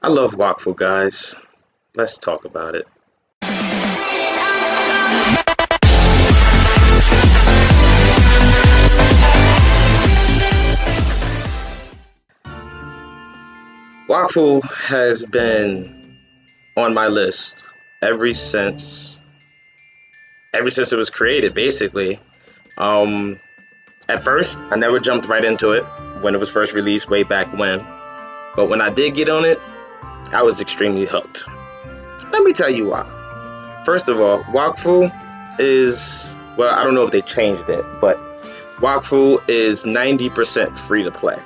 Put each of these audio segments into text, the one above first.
I love Wakfu, guys. Let's talk about it. Wakfu has been on my list ever since it was created, basically. At first, I never jumped right into it when it was first released way back when. But when I did get on it, I was extremely hooked. Let me tell you why. First of all, Wakfu is, well, I don't know if they changed it, but Wakfu is 90% free to play.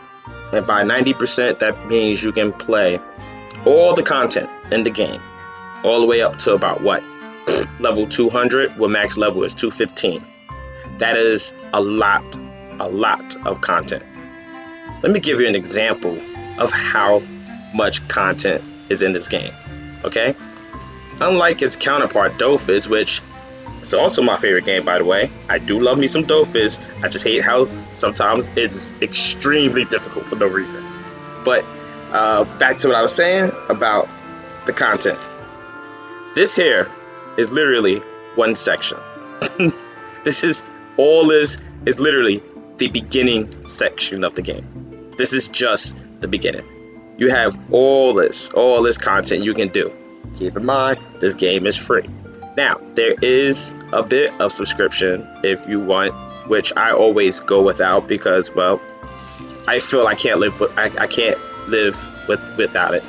And by 90%, that means you can play all the content in the game, all the way up to about what? Level 200, where max level is 215. That is a lot of content. Let me give you an example of how much content is in this game, okay? Unlike its counterpart, Dofus, which is also my favorite game, by the way. I do love me some Dofus. I just hate how sometimes it's extremely difficult for no reason. But back to what I was saying about the content. This here is literally one section. This is literally the beginning section of the game. This is just the beginning. You have all this content you can do. Keep in mind, this game is free. Now, there is a bit of subscription if you want, which I always go without because, well, I feel I can't live without it.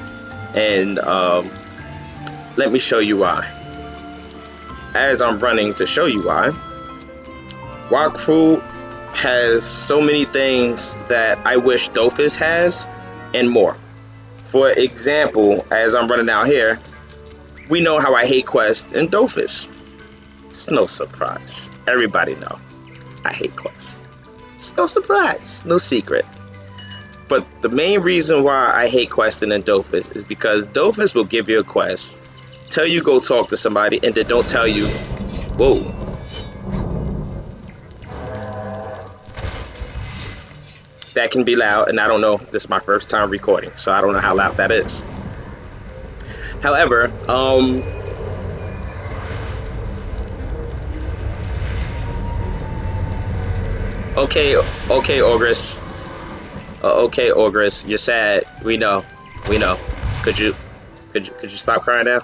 And let me show you why. As I'm running to show you why, Wakfu has so many things that I wish Dofus has and more. For example, as I'm running out here, we know how I hate Quest and Dofus. It's no surprise. Everybody know I hate Quest. It's no surprise, no secret. But the main reason why I hate Questing and Dofus is because Dofus will give you a quest, tell you go talk to somebody, and then don't tell you, whoa. That can be loud, and I don't know, this is my first time recording, so I don't know how loud that is. However, okay, Ogress. Okay, Ogress, you're sad. We know. Could you stop crying now?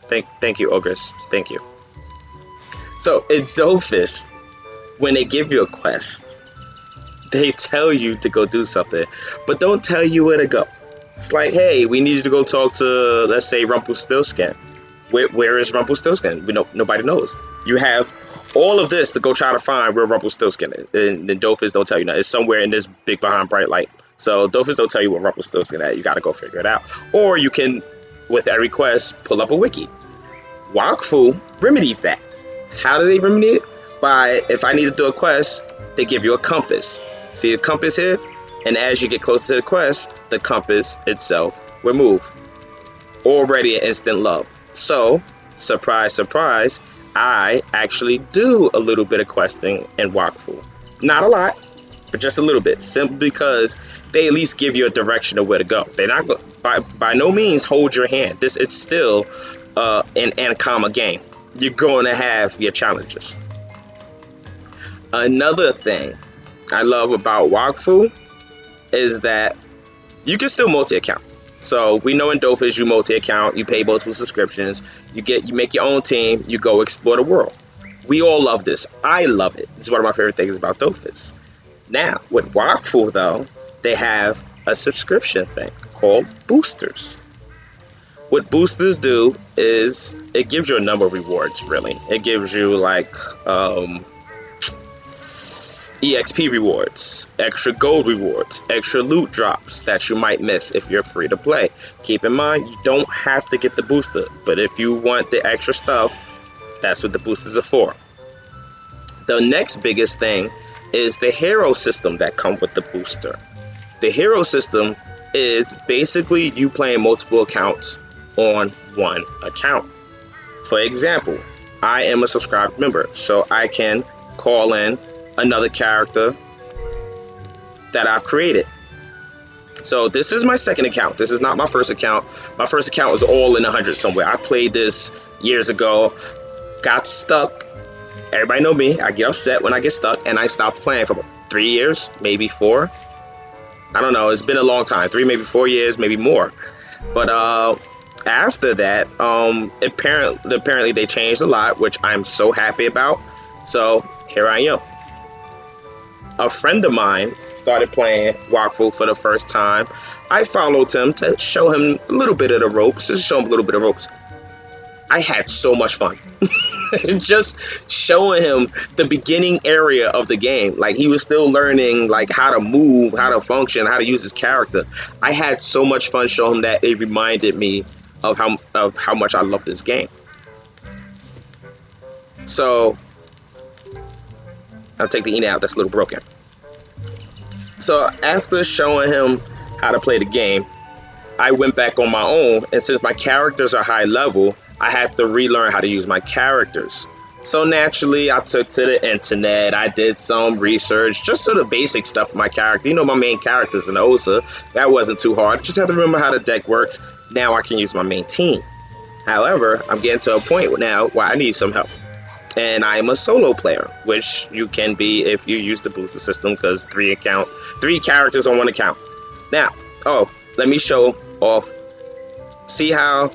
Thank you, Ogress. Thank you. So in Dofus, when they give you a quest, they tell you to go do something, but don't tell you where to go. It's like, hey, we need you to go talk to, let's say, Rumpelstiltskin. Where is Rumpelstiltskin? Nobody knows. You have all of this to go try to find where Rumpelstiltskin is. And then Dofus don't tell you nothing. It's somewhere in this big behind bright light. So Dofus don't tell you where Rumpelstiltskin is. You got to go figure it out. Or you can, with every quest, pull up a wiki. Wakfu remedies that. How do they remedy it? By, if I need to do a quest, they give you a compass. See the compass here? And as you get closer to the quest, the compass itself will move. Already an instant love. So, surprise, surprise, I actually do a little bit of questing in Wakfu. Not a lot, but just a little bit. Simply because they at least give you a direction of where to go. They're not by no means hold your hand. It's still an Ankama game. You're going to have your challenges. Another thing I love about Wakfu is that you can still multi-account. So we know in Dofus you multi-account, you pay multiple subscriptions, you make your own team, you go explore the world. We all love this. I love it. It's one of my favorite things about Dofus. Now, with Wakfu though, they have a subscription thing called boosters. What boosters do is it gives you a number of rewards, really. It gives you like EXP rewards, extra gold rewards, extra loot drops that you might miss if you're free to play. Keep in mind, you don't have to get the booster, but if you want the extra stuff, that's what the boosters are for. The next biggest thing is the hero system that comes with the booster. The hero system is basically you playing multiple accounts on one account. For example, I am a subscribed member, so I can call in another character that I've created. So this is my second account. This is not my first account. My first account was all in the hundreds somewhere. I played this years ago, got stuck. Everybody know me. I get upset when I get stuck, and I stopped playing for about 3 years, maybe 4. I don't know. It's been a long time. 3, maybe 4 years, maybe more. But after that, apparently they changed a lot, which I'm so happy about. So here I am. A friend of mine started playing Wakfu for the first time. I followed him to show him a little bit of the ropes, just show him a little bit of ropes. I had so much fun. Just showing him the beginning area of the game. Like, he was still learning like how to move, how to function, how to use his character. I had so much fun showing him that. It reminded me of how much I love this game. So I'll take the E out, that's a little broken. So after showing him how to play the game, I went back on my own, and since my characters are high level, I have to relearn how to use my characters. So naturally, I took to the internet, I did some research, just sort of basic stuff for my character. You know, my main character's an Osa. That wasn't too hard. Just have to remember how the deck works. Now I can use my main team. However, I'm getting to a point now where I need some help. And I'm a solo player, which you can be if you use the booster system, because 3 characters on 1 account. Now, let me show off. See how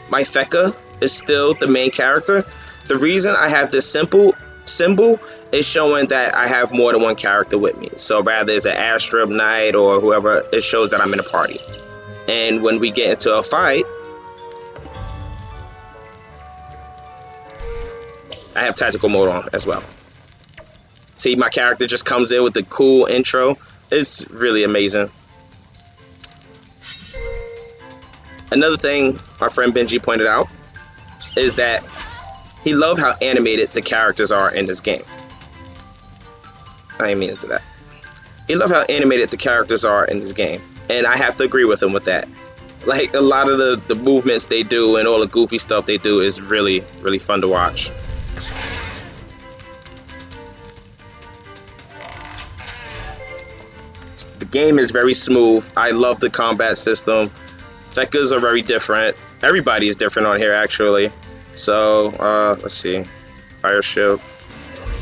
my Feka is still the main character? The reason I have this simple symbol is showing that I have more than 1 character with me. So rather it's an Astrib Knight or whoever, it shows that I'm in a party. And when we get into a fight, I have tactical mode on as well. See, my character just comes in with the cool intro. It's really amazing. Another thing my friend Benji pointed out is that he loved how animated the characters are in this game. I didn't mean to do that. He loved how animated the characters are in this game. And I have to agree with him with that. Like, a lot of the movements they do and all the goofy stuff they do is really, really fun to watch. The game is very smooth. I love the combat system. Fekas are very different. Everybody is different on here, actually. So, let's see. Fire Shield.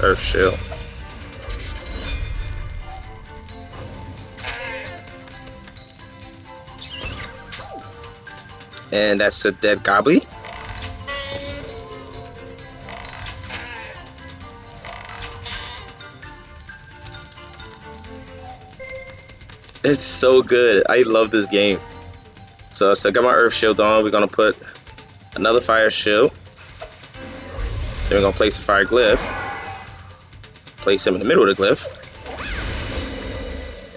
Earth Shield. And that's a dead Gobbly. It's so good. I love this game. So I still got my Earth Shield on. We're going to put another Fire Shield. Then we're going to place a Fire Glyph. Place him in the middle of the glyph.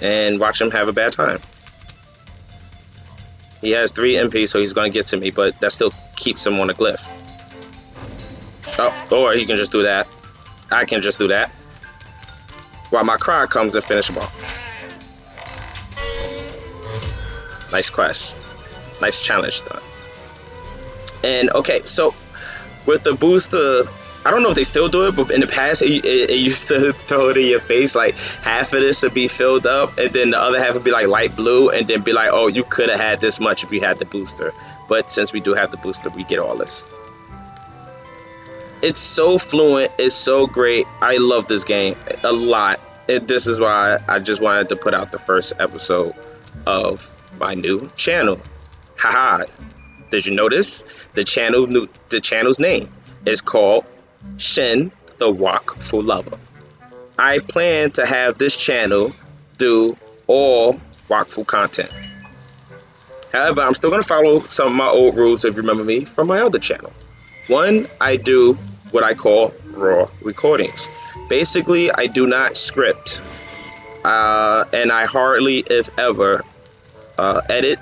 And watch him have a bad time. He has 3 MP, so he's going to get to me, but that still keeps him on the glyph. Oh, or he can just do that. I can just do that. While my Cry comes and finish him off. Nice quest. Nice challenge done. And okay, so with the booster, I don't know if they still do it, but in the past it used to throw it in your face. Like, half of this would be filled up, and then the other half would be like light blue, and then be like, oh, you could have had this much if you had the booster. But since we do have the booster, we get all this. It's so fluent. It's so great. I love this game a lot. This is why I just wanted to put out the first episode of my new channel. Haha. Did you notice? The channel's name is called Shin, the Wakfu Lover. I plan to have this channel do all Wakfu content. However, I'm still going to follow some of my old rules, if you remember me, from my other channel. One, I do what I call raw recordings. Basically, I do not script, and I hardly, if ever, edit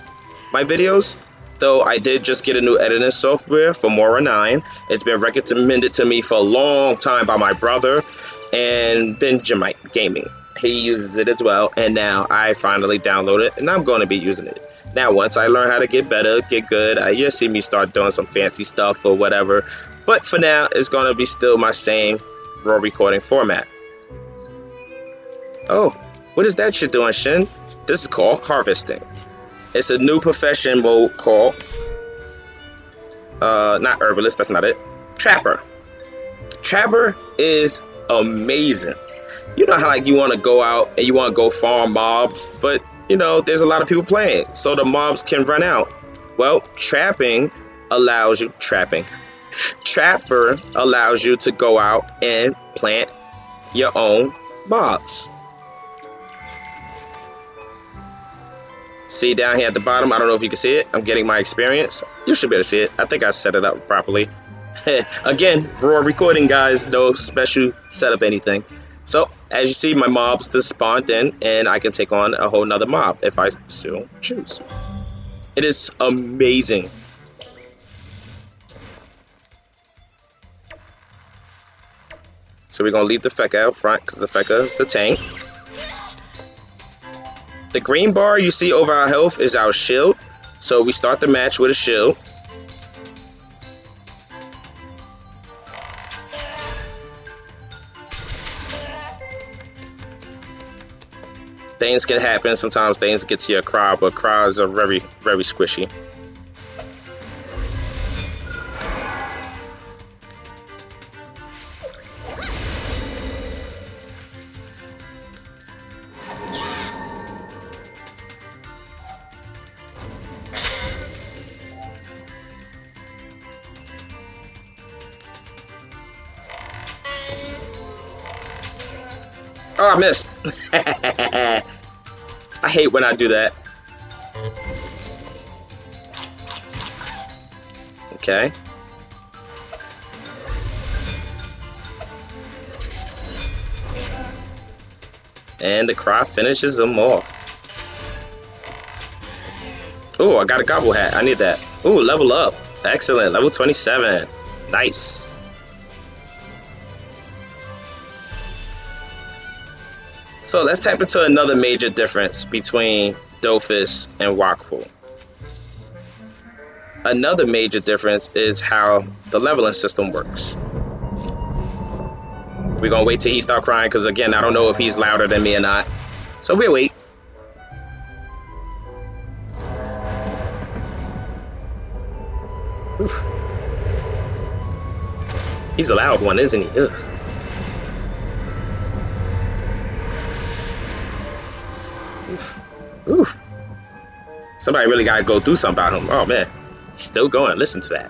my videos. Though I did just get a new editing software for Mora 9. It's been recommended to me for a long time by my brother and Benjamite Gaming. He uses it as well, and now I finally downloaded it, and I'm going to be using it. Now, once I learn how to get better, get good, you'll see me start doing some fancy stuff or whatever. But for now, it's going to be still my same raw recording format. Oh, What is that you're doing, Shin? This is called harvesting. It's a new profession mode called, not herbalist, that's not it. Trapper. Trapper is amazing. You know how like you want to go out and you want to go farm mobs, but you know there's a lot of people playing, so the mobs can run out. Well, Trapper allows you to go out and plant your own mobs. See down here at the bottom, I don't know if you can see it. I'm getting my experience. You should be able to see it. I think I set it up properly. Again, raw recording, guys. No special setup, anything. So, as you see, my mobs just spawned in, and I can take on a whole nother mob if I so choose. It is amazing. So we're going to leave the Feka out front, because the Feka is the tank. The green bar you see over our health is our shield. So we start the match with a shield. Things can happen. Sometimes things get to your cry, but cries are very, very squishy. Oh, I missed. I hate when I do that. Okay. And the cry finishes them off. Oh, I got a gobble hat. I need that. Oh, level up. Excellent. Level 27. Nice. So let's tap into another major difference between Dofus and Wakfu. Another major difference is how the leveling system works. We're gonna wait till he starts crying because again, I don't know if he's louder than me or not. So we'll wait. Oof. He's a loud one, isn't he? Ugh. Oof. Somebody really gotta go do something about him. Oh man, he's still going. Listen to that.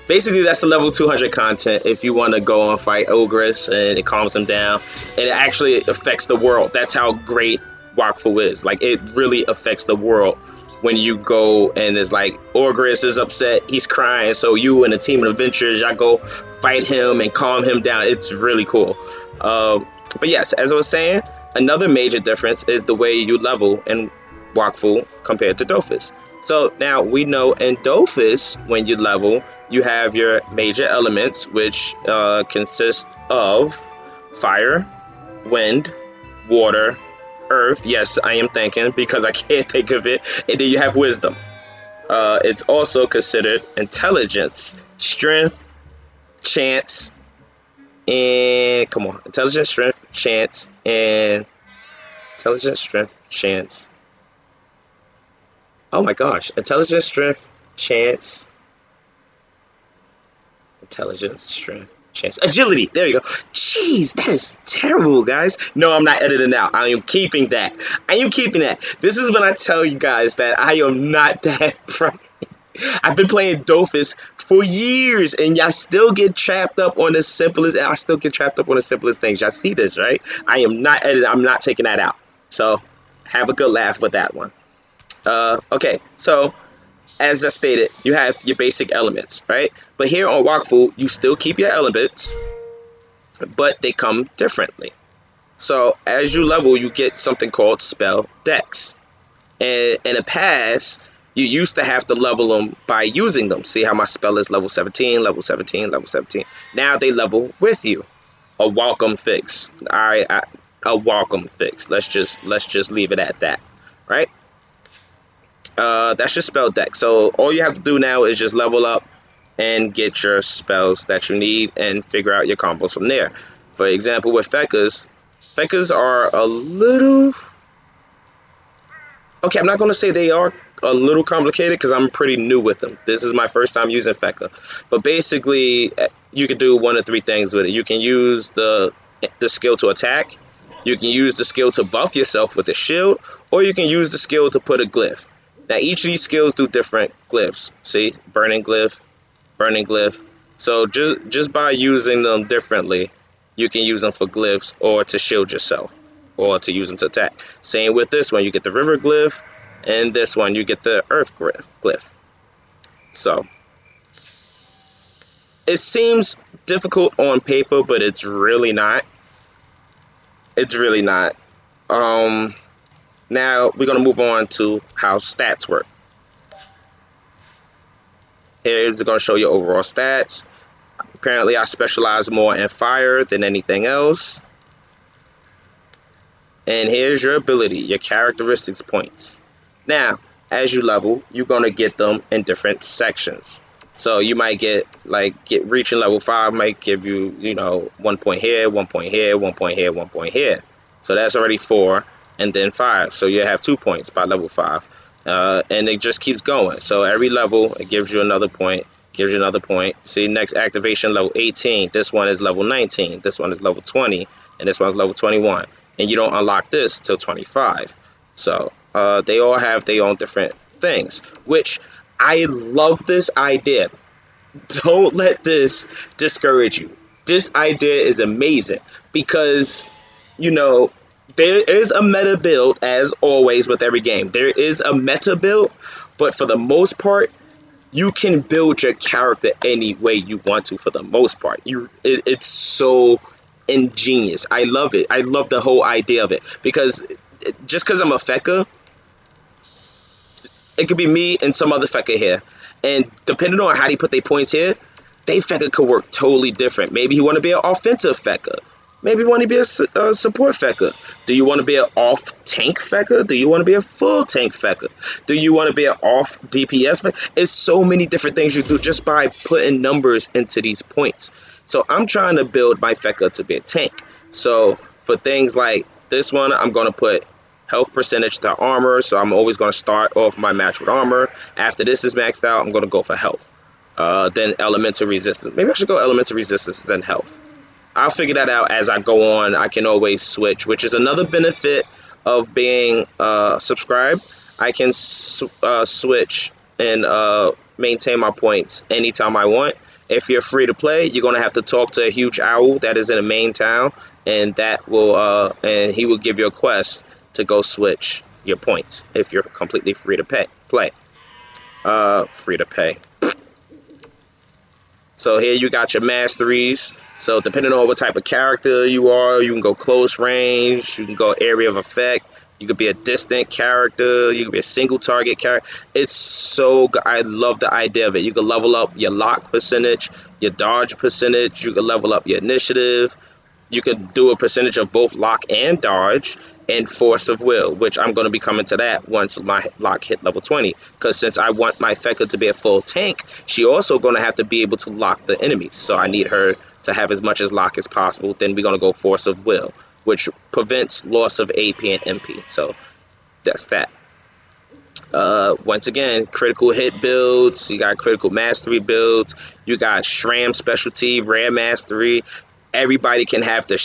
Basically, that's the level 200 content. If you want to go and fight Ogress and it calms him down, and it actually affects the world. That's how great Wakfu is. Like it really affects the world when you go and it's like Ogress is upset, he's crying, so you and a team of adventurers, y'all go fight him and calm him down. It's really cool. But yes, as I was saying, another major difference is the way you level in Wakfu compared to Dofus. So now we know in Dofus, when you level, you have your major elements, which consist of fire, wind, water, earth. Yes, I am thinking because I can't think of it. And then you have wisdom. It's also considered intelligence, strength, chance, and come on, intelligence, strength, chance, and intelligence, strength, chance. Oh my gosh, intelligence, strength, chance, intelligence, strength, chance, agility. There you go. Jeez, that is terrible, guys. No, I'm not editing out. I am keeping that. I am keeping that. This is when I tell you guys that I am not that bright. I've been playing Dofus for years, and y'all still get trapped up on the simplest. I still get trapped up on the simplest things. Y'all see this, right? I am not editing. I'm not taking that out. So have a good laugh with that one. Okay, so as I stated, you have your basic elements, right? But here on Wakfu, you still keep your elements, but they come differently. So as you level, you get something called spell decks, and in the past, you used to have to level them by using them. See how my spell is level 17, level 17, level 17. Now they level with you. A welcome fix. A welcome fix. Let's just leave it at that, right? That's your spell deck. So all you have to do now is just level up and get your spells that you need and figure out your combos from there. For example, with Fekkas are a little... Okay, I'm not going to say they are a little complicated because I'm pretty new with them. This is my first time using Fekka. But basically, you can do one of three things with it. You can use the skill to attack, you can use the skill to buff yourself with a shield, or you can use the skill to put a glyph. Now, each of these skills do different glyphs. See? Burning glyph, burning glyph. So just by using them differently, you can use them for glyphs or to shield yourself, or to use them to attack. Same with this one, you get the river glyph, and this one you get the earth glyph. So it seems difficult on paper, but it's really not. It's really not. Now we're gonna move on to how stats work. Here's gonna show you overall stats. Apparently, I specialize more in fire than anything else. And here's your ability, your characteristics points. Now, as you level, you're gonna get them in different sections. So you might get reaching level 5 might give you, 1 point here, 1 point here, 1 point here, 1 point here. So that's already 4, and then 5. So you have 2 points by level 5. And it just keeps going. So every level, it gives you another point, gives you another point. See, next activation, level 18. This one is level 19. This one is level 20. And this one's level 21. And you don't unlock this till 25. So they all have their own different things, which I love this idea. Don't let this discourage you. This idea is amazing because, there is a meta build, as always with every game. There is a meta build, but for the most part, you can build your character any way you want to for the most part. It's so ingenious. I love it. I love the whole idea of it because just because I'm a Fekka, it could be me and some other Fekka here. And depending on how they put their points here, they Fekka could work totally different. Maybe you want to be an offensive Fekka. Maybe you want to be a support Fekka. Do you want to be an off-tank Fekka? Do you want to be a full-tank Fekka? Do you want to be an off-DPS Fekka? It's so many different things you do just by putting numbers into these points. So I'm trying to build my Fekka to be a tank. So for things like this one, I'm going to put health percentage to armor. So I'm always going to start off my match with armor. After this is maxed out, I'm going to go for health. Then elemental resistance. Maybe I should go elemental resistance then health. I'll figure that out as I go on. I can always switch, which is another benefit of being subscribed. I can switch and maintain my points anytime I want. If you're free to play, you're going to have to talk to a huge owl that is in a main town, and that will and he will give you a quest to go switch your points if you're completely free to play. Free to pay. So here you got your masteries. So depending on what type of character you are, you can go close range, you can go area of effect, you could be a distant character, you could be a single target character. It's so good. I love the idea of it. You can level up your lock percentage, your dodge percentage, you can level up your initiative. You could do a percentage of both lock and dodge, and force of will, which I'm going to be coming to that once my lock hit level 20. Because since I want my Fekka to be a full tank, she also going to have to be able to lock the enemies. So I need her to have as much as lock as possible. Then we're going to go force of will, which prevents loss of AP and MP. So that's that. Once again, critical hit builds. You got critical mastery builds. You got Shram specialty, rare mastery. Everybody can have the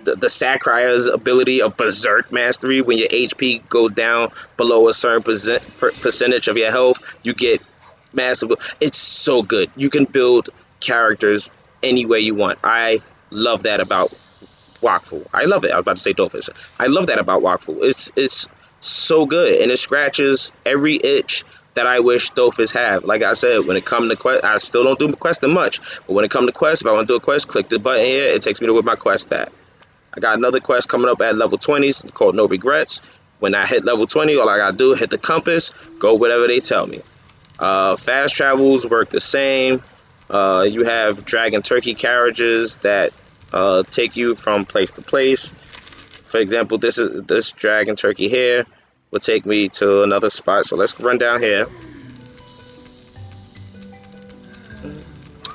Sakrai's ability of Berserk Mastery. When your HP go down below a certain percentage of your health, you get massive. It's so good. You can build characters any way you want. I love that about Wakfu. I love it. I was about to say Dofus. I love that about Wakfu. It's so good, and it scratches every itch that I wish Dofus have. Like I said, when it comes to quest, I still don't do questing much, but when it comes to quest, if I want to do a quest, click the button here. It takes me to where my quest at. I got another quest coming up at level 20s called No Regrets. When I hit level 20, all I gotta do is hit the compass, go whatever they tell me. Fast travels work the same. You have dragon turkey carriages that take you from place to place. For example, this dragon turkey here will take me to another spot. So let's run down here.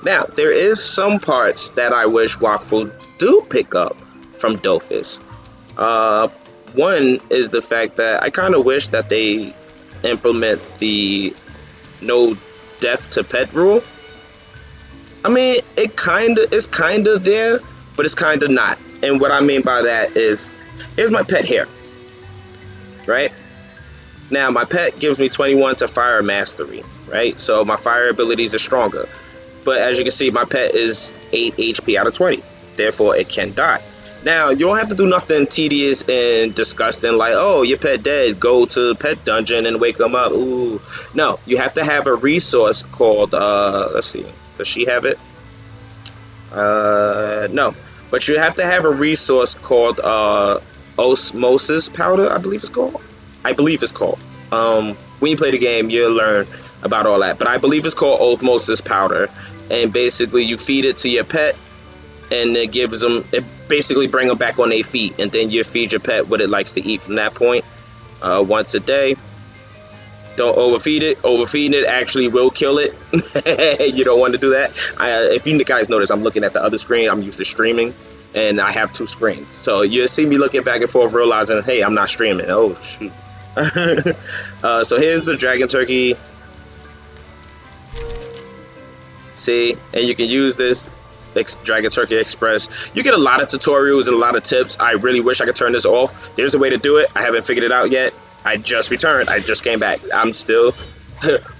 Now, there is some parts that I wish Wakfu do pick up from Dofus. One is the fact that I kind of wish that they implement the no death to pet rule. I mean, it's kind of there, but it's kind of not. And what I mean by that is, here's my pet here, right? Now, my pet gives me 21 to fire mastery, right? So my fire abilities are stronger. But as you can see, my pet is 8 HP out of 20. Therefore, it can die. Now, you don't have to do nothing tedious and disgusting like, oh, your pet dead, go to pet dungeon and wake them up. Ooh. No, you have to have a resource called, let's see, does she have it? No. But you have to have a resource called osmosis powder, I believe it's called. When you play the game, you'll learn about all that. But I believe it's called osmosis powder. And basically, you feed it to your pet, and it gives them, it basically bring them back on their feet. And then you feed your pet what it likes to eat from that point, once a day. Don't overfeed it. Overfeeding it actually will kill it. You don't want to do that. If you guys notice, I'm looking at the other screen. I'm used to streaming, and I have 2 screens. So you'll see me looking back and forth, realizing, hey, I'm not streaming. Oh, shoot. So here's the dragon turkey. See, and you can use this Dragon Turkey Express. You get a lot of tutorials and a lot of tips. I really wish I could turn this off. There's a way to do it. I haven't figured it out yet. I just returned. I just came back. I'm still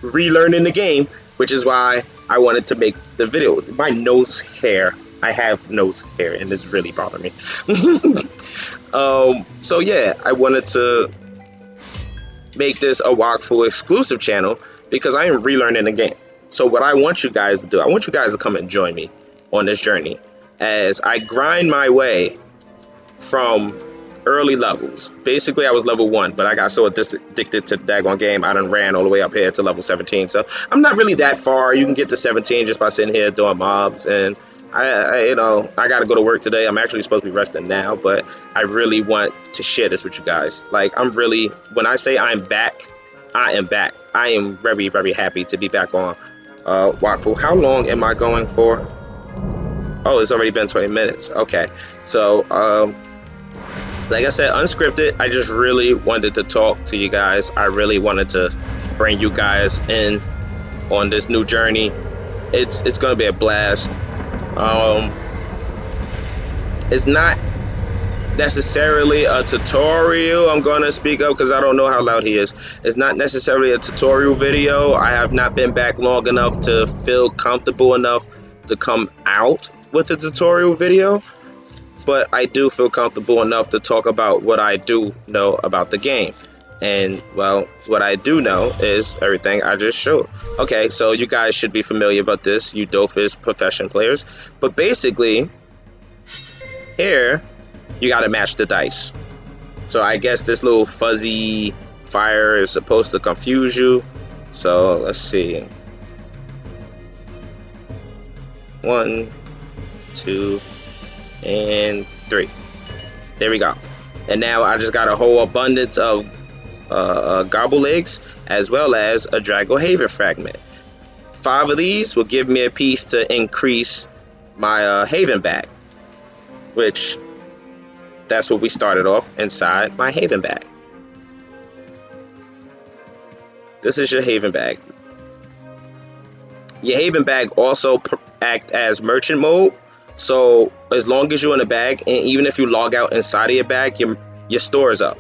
relearning the game, which is why I wanted to make the video. My nose hair. I have nose hair, and it's really bothering me. So yeah, I wanted to make this a Wakfu exclusive channel because I am relearning the game. So what I want you guys to do, I want you guys to come and join me on this journey as I grind my way from early levels. Basically, I was level 1, but I got so addicted to the daggone game, I done ran all the way up here to level 17. So I'm not really that far. You can get to 17 just by sitting here doing mobs. And I got to go to work today. I'm actually supposed to be resting now, but I really want to share this with you guys. Like, when I say I'm back, I am back. I am very, very happy to be back on Wakfu. How long am I going for? Oh, it's already been 20 minutes. Okay. So, like I said, unscripted. I just really wanted to talk to you guys. I really wanted to bring you guys in on this new journey. It's going to be a blast. It's not necessarily a tutorial I'm going to speak of because I don't know how loud he is. It's not necessarily a tutorial video. I have not been back long enough to feel comfortable enough to come out with a tutorial video, but I do feel comfortable enough to talk about what I do know about the game. And well, what I do know is everything I just showed. Okay, so you guys should be familiar about this, you Dofus profession players. But basically, here, you gotta match the dice. So I guess this little fuzzy fire is supposed to confuse you. So let's see. 1, 2, and 3. There we go. And now I just got a whole abundance of gobble eggs as well as a Drago Haven fragment. 5 of these will give me a piece to increase my Haven bag, which that's what we started off inside my Haven bag. This is your Haven bag. Your Haven bag also act as merchant mode. So as long as you're in a bag, and even if you log out inside of your bag, your store is up.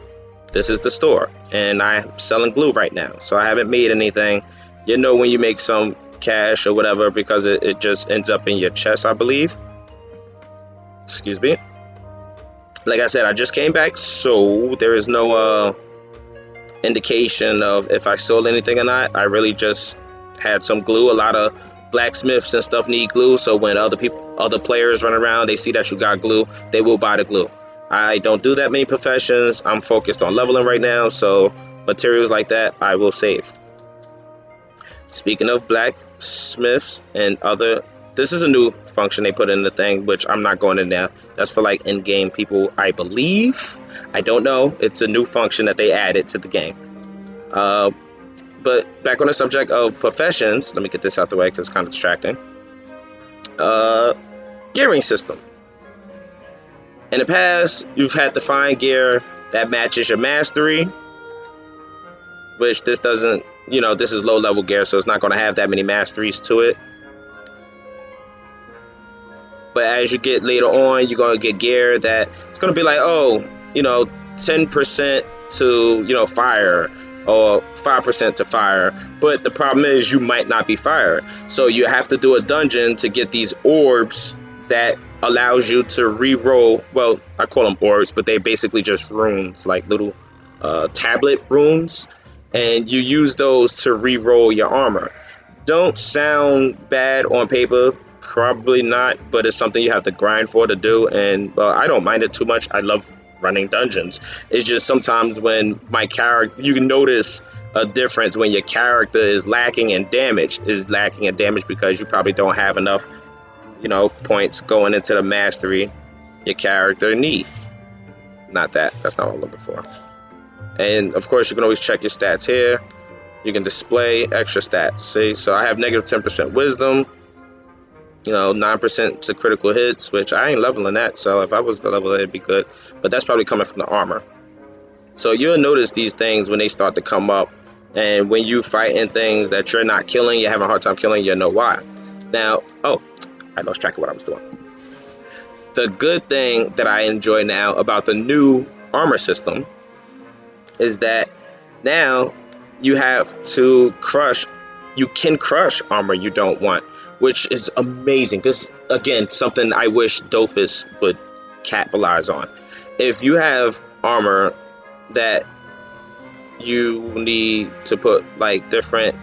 This is the store, and I'm selling glue right now, so I haven't made anything. You know when you make some cash or whatever because it just ends up in your chest, I believe. Excuse me. Like I said, I just came back, so there is no indication of if I sold anything or not. I really just had some glue. A lot of blacksmiths and stuff need glue, so when other players run around, they see that you got glue, they will buy the glue. I don't do that many professions. I'm focused on leveling right now, so materials like that I will save. Speaking of blacksmiths and other, this is a new function they put in the thing, which I'm not going in there. That's for like in-game people, I believe. I don't know. It's a new function that they added to the game. But back on the subject of professions, let me get this out the way because it's kind of distracting. Gearing system. In the past, you've had to find gear that matches your mastery, which this doesn't, this is low level gear, so it's not going to have that many masteries to it. But as you get later on, you're going to get gear that it's going to be like, 10% to, fire, or 5% to fire. But the problem is you might not be fire. So you have to do a dungeon to get these orbs that allows you to re-roll. Well, I call them orbs, but they basically just runes, like little tablet runes. And you use those to re-roll your armor. Don't sound bad on paper. Probably not, but it's something you have to grind for to do. And I don't mind it too much. I love running dungeons. It's just sometimes when my character, you can notice a difference when your character is lacking in damage. Is lacking in damage because you probably don't have enough points going into the mastery your character need. Not that. That's not what I'm looking for. And of course, you can always check your stats here. You can display extra stats. See, so I have negative 10% wisdom, 9% to critical hits, which I ain't leveling that. So if I was to level it, it'd be good. But that's probably coming from the armor. So you'll notice these things when they start to come up. And when you fighting things that you're not killing, you're having a hard time killing, you know why. Now, I lost track of what I was doing. The good thing that I enjoy now about the new armor system is that now you can crush armor you don't want, which is amazing. This, again, something I wish Dofus would capitalize on. If you have armor that you need to put like different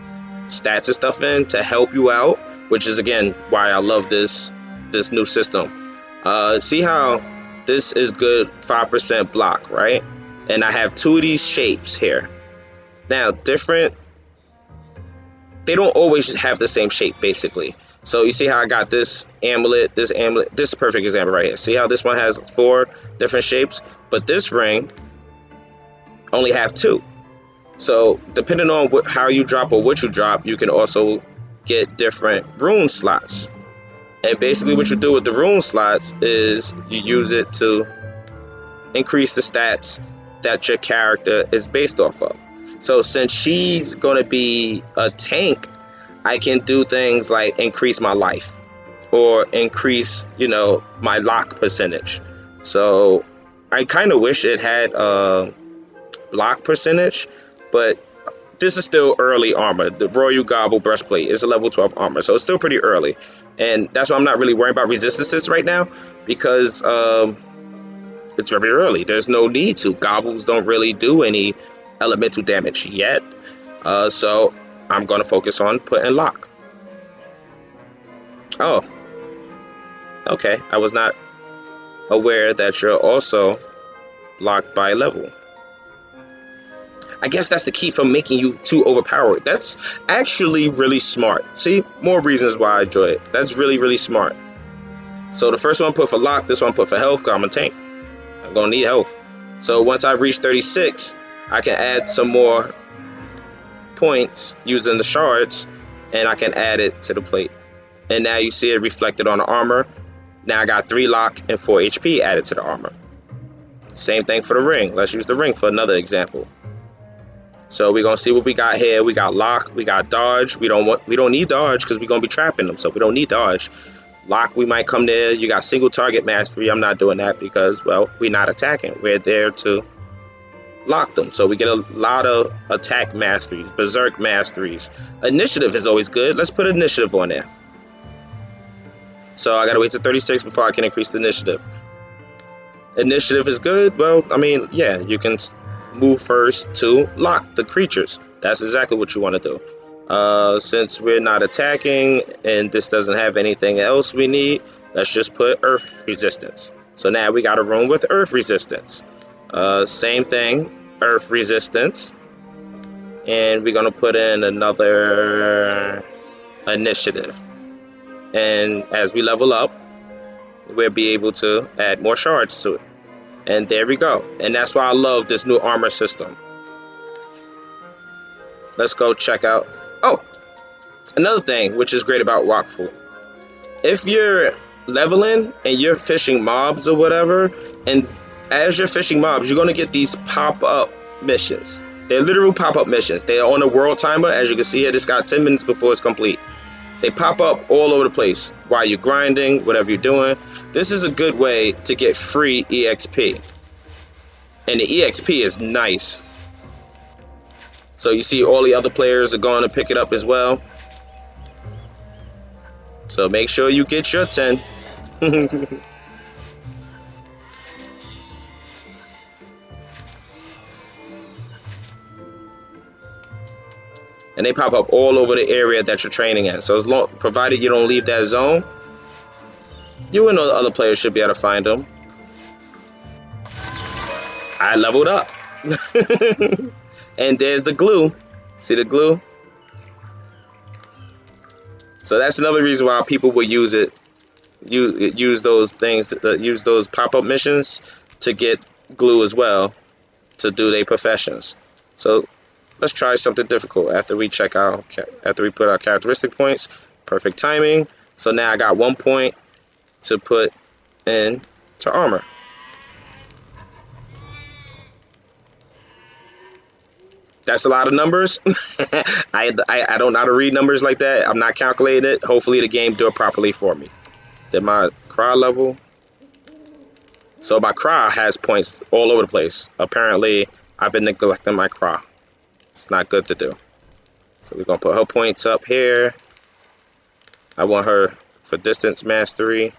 stats and stuff in to help you out, which is again why I love this new system. See how this is good 5% block, right? And I have two of these shapes here. Now, they don't always have the same shape, basically. So you see how I got this amulet, this is a perfect example right here. See how this one has 4 different shapes, but this ring only have 2. So depending on how you drop or what you drop, you can also get different rune slots. And basically what you do with the rune slots is you use it to increase the stats that your character is based off of. So since she's going to be a tank, I can do things like increase my life or increase, my lock percentage. So I kind of wish it had a block percentage, but this is still early armor. The Royal Gobble breastplate is a level 12 armor, so it's still pretty early. And that's why I'm not really worried about resistances right now, because it's very early. There's no need to. Gobbles don't really do any elemental damage yet. So I'm going to focus on putting lock. Oh. Okay. I was not aware that you're also locked by level. I guess that's the key for making you too overpowered. That's actually really smart. See, more reasons why I enjoy it. That's really, really smart. So the first one put for lock, this one put for health, because I'm a tank. I'm going to need health. So once I've reached 36, I can add some more points using the shards, and I can add it to the plate. And now you see it reflected on the armor. Now I got 3 lock and 4 HP added to the armor. Same thing for the ring. Let's use the ring for another example. So we're gonna see what we got here. We got lock, we got dodge. We don't need dodge because we're gonna be trapping them, so we don't need dodge. Lock, we might come there. You got single target mastery. I'm not doing that because, well, we're not attacking. We're there to lock them. So we get a lot of attack masteries, berserk masteries. Initiative is always good. Let's put initiative on there. So I gotta wait to 36 before I can increase the initiative. Initiative is good. Well, I mean, yeah, you can move first to lock the creatures. That's exactly what you want to do. Since we're not attacking and this doesn't have anything else we need, let's just put earth resistance. So now we got a room with earth resistance. Same thing, earth resistance. And we're going to put in another initiative. And as we level up, we'll be able to add more shards to it. And there we go. And that's why I love this new armor system. Let's go check out. Oh, another thing which is great about Wakfu. If you're leveling and you're fishing mobs or whatever, and as you're fishing mobs, you're gonna get these pop-up missions. They're literal pop-up missions. They're on a world timer. As you can see here, this got 10 minutes before it's complete. They pop up all over the place while you're grinding, whatever you're doing. This is a good way to get free EXP. And the EXP is nice. So you see all the other players are going to pick it up as well. So make sure you get your 10. And they pop up all over the area that you're training in. So as long, provided you don't leave that zone, you and the other players should be able to find them. I leveled up. And there's the glue. See the glue? So that's another reason why people will use it. Use those things, use those pop-up missions to get glue as well, to do their professions. So let's try something difficult after we put our characteristic points. Perfect timing. So now I got 1 point to put in to armor. That's a lot of numbers. I don't know how to read numbers like that. I'm not calculating it. Hopefully the game do it properly for me. Did my cry level? So my cry has points all over the place. Apparently I've been neglecting my cry. It's not good to do. So we're gonna put her points up here. I want her for distance mastery.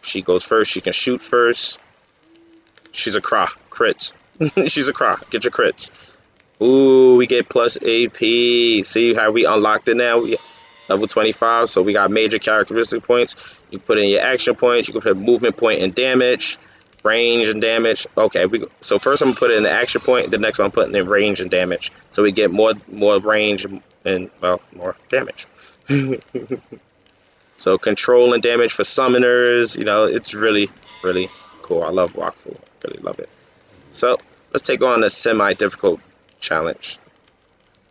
She goes first. She can shoot first. She's a crit. She's a cry. Get your crits. Ooh, we get plus AP. See how we unlocked it now? We level 25, so we got major characteristic points. You put in your action points. You can put movement point and damage, range and damage. Okay, so first I'm gonna put it in the action point. The next one I'm putting in range and damage, so we get more range and well more damage. So control and damage for summoners. You know, it's really cool. I love Wakfu. Really love it. So let's take on a semi-difficult challenge.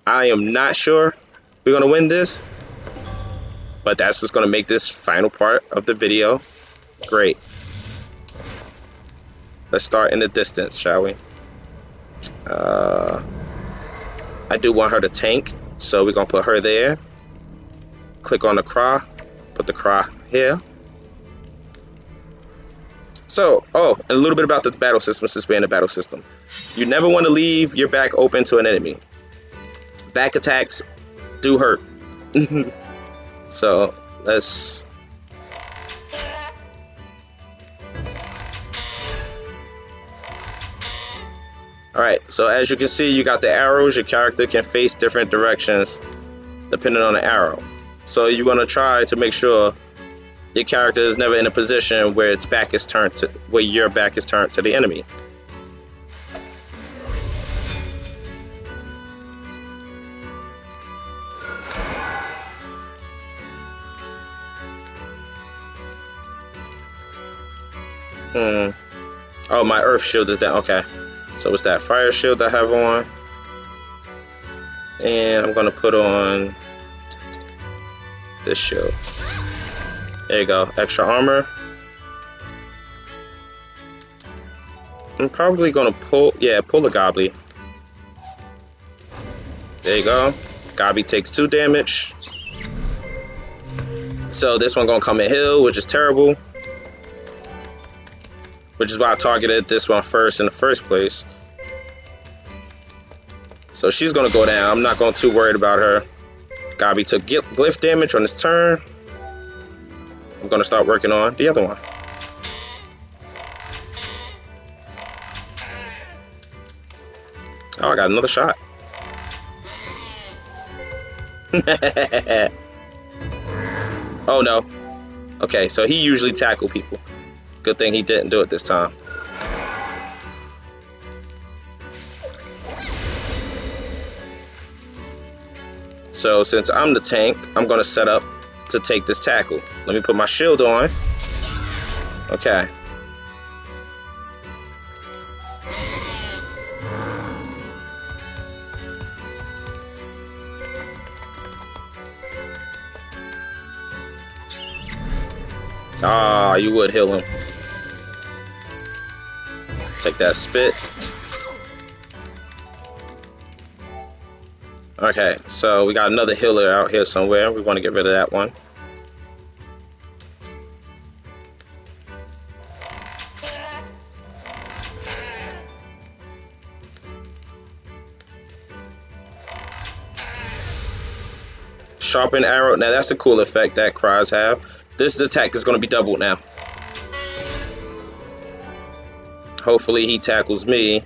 I am not sure we're gonna win this, but that's what's gonna make this final part of the video great. Let's start in the distance, shall we? I do want her to tank, so we're gonna put her there. Click on the cry, put the cry here. So, and a little bit about this battle system, since we're in the battle system. You never want to leave your back open to an enemy. Back attacks do hurt. So, let's... Alright, so as you can see, you got the arrows. Your character can face different directions depending on the arrow. So you want to try to make sure your character is never in a position where its back is turned to your back is turned to the enemy. Oh, my earth shield is down. Okay. So it's that fire shield I have on. And I'm gonna put on this shield. There you go, extra armor. I'm probably gonna pull the Gobby. There you go. Gobby takes 2 damage. So this one gonna come and heal, which is terrible. Which is why I targeted this one first in the first place. So she's gonna go down. I'm not gonna too worried about her. Gobby took glyph damage on his turn. I'm gonna start working on the other one. Oh, I got another shot. Oh no. Okay, so he usually tackle people. Good thing he didn't do it this time. So since I'm the tank, I'm gonna set up to take this tackle. Let me put my shield on. Okay. Ah, you would heal him. Take that spit. Okay, so we got another healer out here somewhere. We want to get rid of that one. Sharpen arrow. Now that's a cool effect that Cries have. This attack is going to be doubled now. Hopefully he tackles me.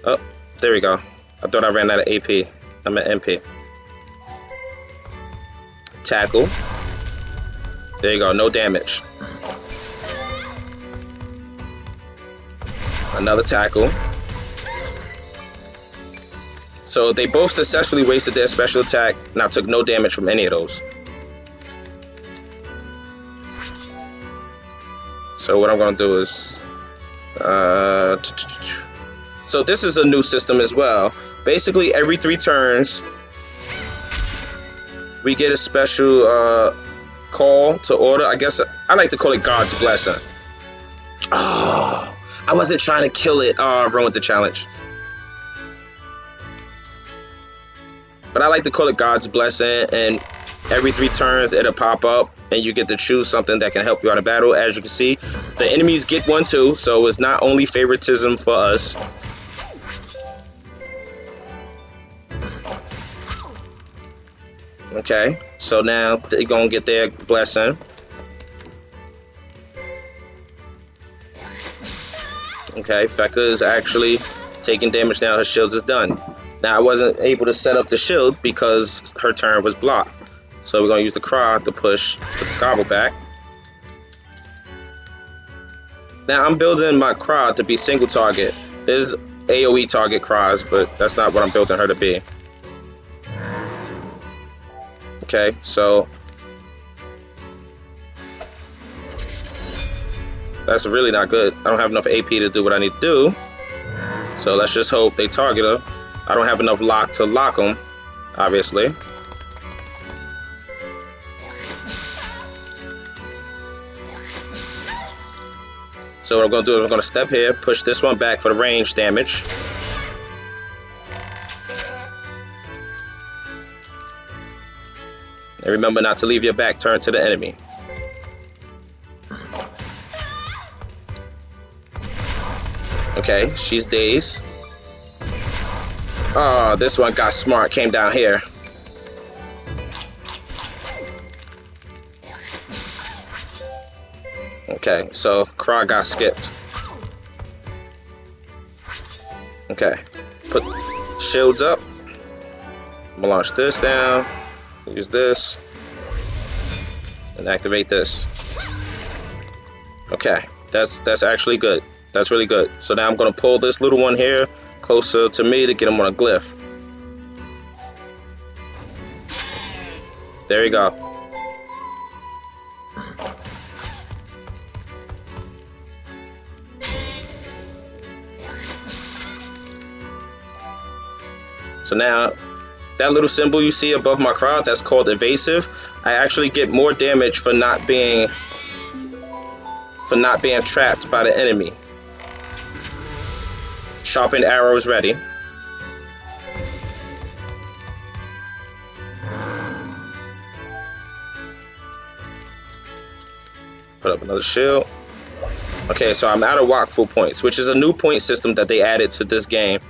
Oh, there we go. I thought I ran out of AP. I'm at MP. Tackle. There you go, no damage. Another tackle. So they both successfully wasted their special attack, and I took no damage from any of those. So what I'm going to do is... So this is a new system as well. Basically, every 3 turns, we get a special call to order. I guess I like to call it God's Blessing. Oh, I wasn't trying to kill it. Oh, I ruined the challenge. But I like to call it God's Blessing, and every 3 turns it'll pop up, and you get to choose something that can help you out of battle. As you can see, the enemies get one too, so it's not only favoritism for us. Okay, so now they're gonna get their blessing. Okay, Feka is actually taking damage now. Her shields is done. Now I wasn't able to set up the shield because her turn was blocked. So we're gonna use the Cry to push the gobble back. Now I'm building my Cry to be single target. There's AoE target Cries, but that's not what I'm building her to be. Okay, so that's really not good. I don't have enough AP to do what I need to do. So let's just hope they target her. I don't have enough lock to lock them, obviously. So what I'm going to do is I'm going to step here, push this one back for the range damage. And remember not to leave your back turned to the enemy. Okay, she's dazed. Oh, this one got smart, came down here. Okay, so Cry got skipped. Okay, put shields up. I'm gonna launch this down. Use this. And activate this. Okay, that's actually good. That's really good. So now I'm gonna pull this little one here closer to me to get him on a glyph. There you go. So now, that little symbol you see above my Cry, that's called evasive. I actually get more damage for not being trapped by the enemy. Sharpened arrows ready. Put up another shield. Okay, so I'm out of Wakfu points, which is a new point system that they added to this game.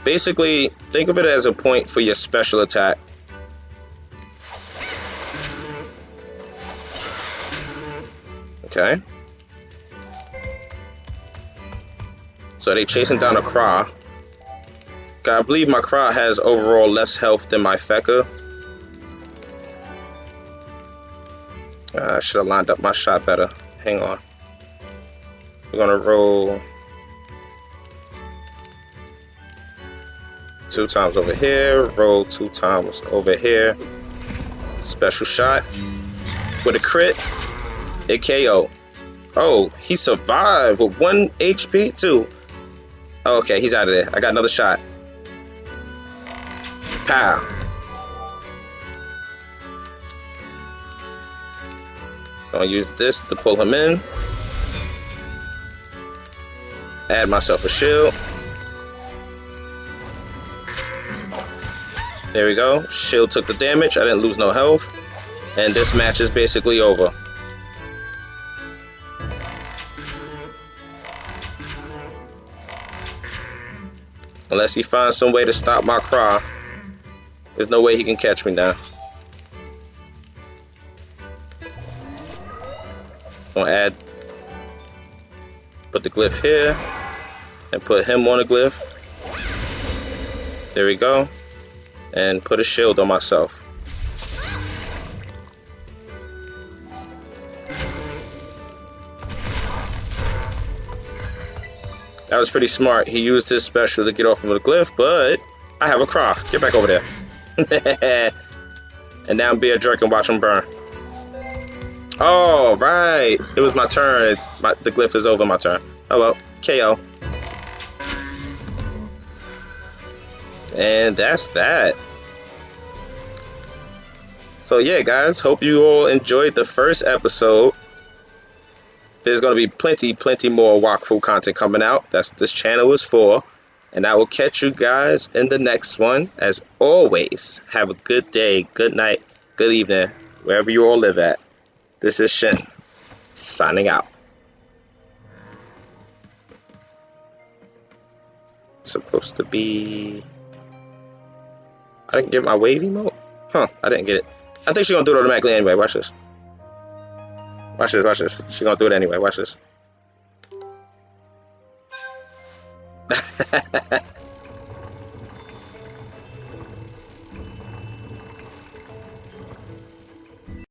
Basically, think of it as a point for your special attack. Okay. So they chasing down a Cry. I believe my Cry has overall less health than my Feka. I should have lined up my shot better. Hang on. We're gonna roll 2 times over here, roll 2 times over here. Special shot with a crit. It KO. Oh, he survived with 1 HP too. Oh, okay, he's out of there. I got another shot. Pow. Gonna use this to pull him in. Add myself a shield. There we go. Shield took the damage. I didn't lose no health. And this match is basically over. Unless he finds some way to stop my cry. There's no way he can catch me now. Gonna add, put the glyph here, and put him on a glyph. There we go. And put a shield on myself. That was pretty smart. He used his special to get off of the glyph, but I have a craw. Get back over there. And now be a jerk and watch him burn. Oh, right. It was my turn. The glyph is over my turn. Oh well. KO. And that's that. So yeah, guys. Hope you all enjoyed the first episode. There's going to be plenty more Wakfu content coming out. That's what this channel is for. And I will catch you guys in the next one. As always, have a good day, good night, good evening, wherever you all live at. This is Shin, signing out. It's supposed to be... I didn't get my wave emote? Huh, I didn't get it. I think she's going to do it automatically anyway. Watch this. Watch this, watch this. She's going to do it anyway. Watch this.